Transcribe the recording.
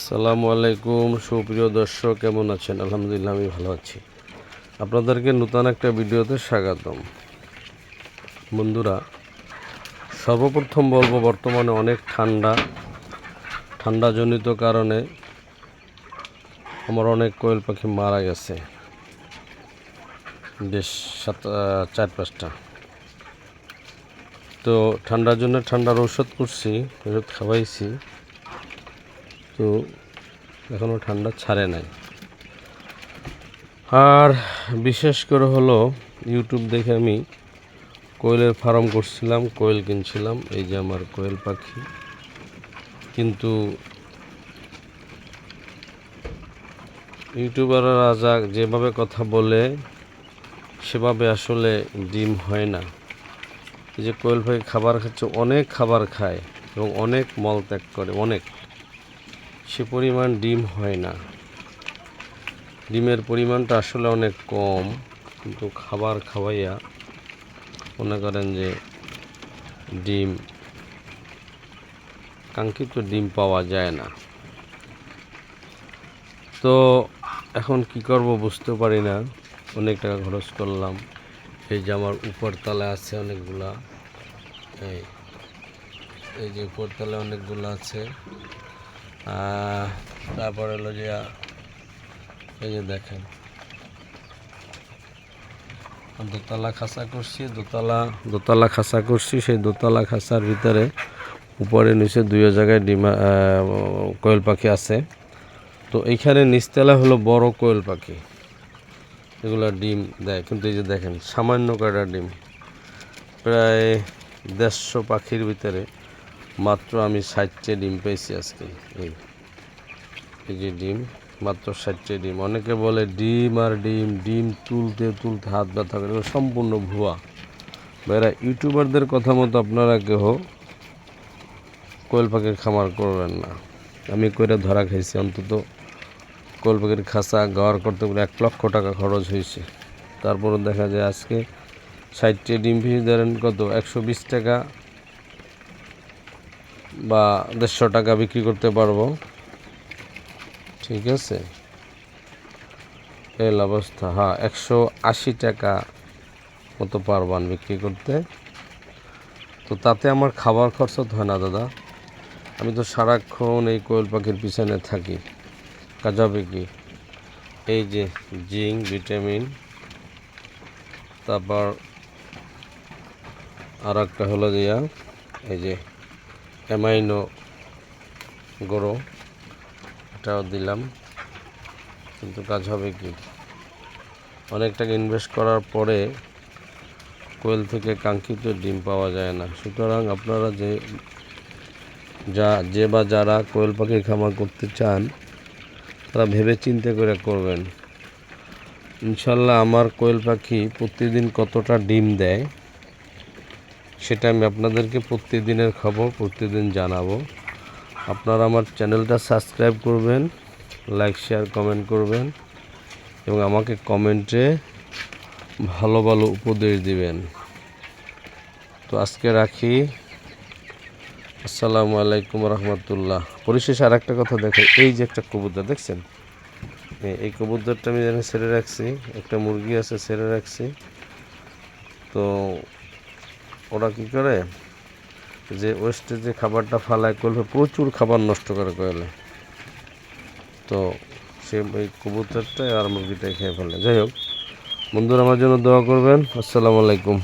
আসসালামু আলাইকুম সুপ্রিয় দর্শক, কেমন আছেন? আলহামদুলিল্লাহ আমি ভালো আছি। আপনাদেরকে নতুন একটা ভিডিওতে স্বাগতম। বন্ধুরা, সর্বপ্রথম বলবো, বর্তমানে অনেক ঠান্ডাজনিত কারণে আমার অনেক কোয়েল পাখি মারা গেছে, বেশ 4-5টা। তো ঠান্ডার জন্য ঠান্ডার ওষুধ খাওয়াইছি, তো এখনও ঠান্ডা ছাড়ে নাই। আর বিশেষ করে হলো ইউটিউব দেখে আমি কোয়েলের ফার্ম করছিলাম, কোয়েল কিনছিলাম। এই যে আমার কোয়েল পাখি, কিন্তু ইউটিউবাররা যেভাবে কথা বলে সেভাবে আসলে ডিম হয় না। এই যে কোয়েল পাখি খাবার খাচ্ছে, অনেক খাবার খায় এবং অনেক মল ত্যাগ করে, সে পরিমাণ ডিম হয় না। ডিমের পরিমাণটা আসলে অনেক কম, কিন্তু খাবার খাওয়াইয়া মনে করেন যে কাঙ্ক্ষিত ডিম পাওয়া যায় না। তো এখন কি করব বুঝতে পারি না। অনেক টাকা খরচ করলাম। এই যে আমার উপরতলায় আছে অনেকগুলা, এই যে উপরতলায় অনেকগুলো আছে। তারপর হলো যে এই যে দেখেন, দোতলা খাঁচা করছি, দোতলা খাঁচা করছি। সেই দোতলা খাঁচার ভিতরে উপরে নিচে দুই জায়গায় কোয়েল পাখি আছে। তো এইখানে নিচতলা হলো বড় কোয়েল পাখি, এগুলো ডিম দেয়। কিন্তু এই যে দেখেন, সামান্য কয়টা ডিম, প্রায় 150 পাখির ভিতরে মাত্র আমি 60টা ডিম পেয়েছি আজকে। এই যে ডিম, মাত্র 60টা ডিম। অনেকে বলে ডিম আর ডিম তুলতে তুলতে হাত ব্যথা করে, সম্পূর্ণ ভুয়া। ভাইরা, ইউটিউবারদের কথা মতো আপনারা কেহ কোয়েল পাখির খামার করবেন না। আমি কইরা ধরা খাইছি, অন্তত কোয়েল পাখির খাঁচা ঘর করতে গেলে 1 লক্ষ টাকা খরচ হয়েছে। তারপরে দেখা যায় আজকে 60টা ডিম পিস ধরেন কত, 120 টাকা বা 150 টাকা বিক্রি করতে পারবো। ঠিক আছে, এই অবস্থা। 180 টাকা মতো পারবান বিক্রি করতে। তো তাতে আমার খাবার খরচ হয় না দাদা। আমি তো সারাক্ষণ এই কোয়েল পাখির পিছনে থাকি। কাজ হবে কি, এই যে জিঙ্ক, ভিটামিন, তারপর আর একটা হলো এই যে অ্যামাইনো গুঁড়ো, এটাও দিলাম। কিন্তু কাজ হবে কি, অনেক টাকা ইনভেস্ট করার পরে কোয়েল থেকে কাঙ্ক্ষিত ডিম পাওয়া যায় না। সুতরাং আপনারা যারা কোয়েল পাখির খামার করতে চান, তারা ভেবে চিন্তে করে করবেন। ইনশাল্লাহ আমার কোয়েল পাখি প্রতিদিন কতটা ডিম দেয় সেটা আমি আপনাদেরকে প্রতিদিনের খবর প্রতিদিন জানাবো। আপনারা আমার চ্যানেলটা সাবস্ক্রাইব করবেন, লাইক শেয়ার কমেন্ট করবেন এবং আমাকে কমেন্টে ভালো ভালো উপদেশ দিবেন। তো আজকে রাখি। আসসালামু আলাইকুম রহমতুল্লাহ। পরিশেষে আর একটা কথা দেখেন, এই যে একটা কবুতর দেখছেন, এই কবুতরটা আমি যেন ছেড়ে রাখছি, একটা মুরগি আছে ছেড়ে রাখছি। তো ওরা কি করে, যে ওয়েস্টে যে খাবারটা ফালায়, কোয়েলে প্রচুর খাবার নষ্ট করে কোয়েলে। তো সে ওই কবুতরটা আর মুরগিটাই খেয়ে ফেলে। যাই হোক, বন্ধুরা আমার জন্য দোয়া করবেন। আসসালামু আলাইকুম।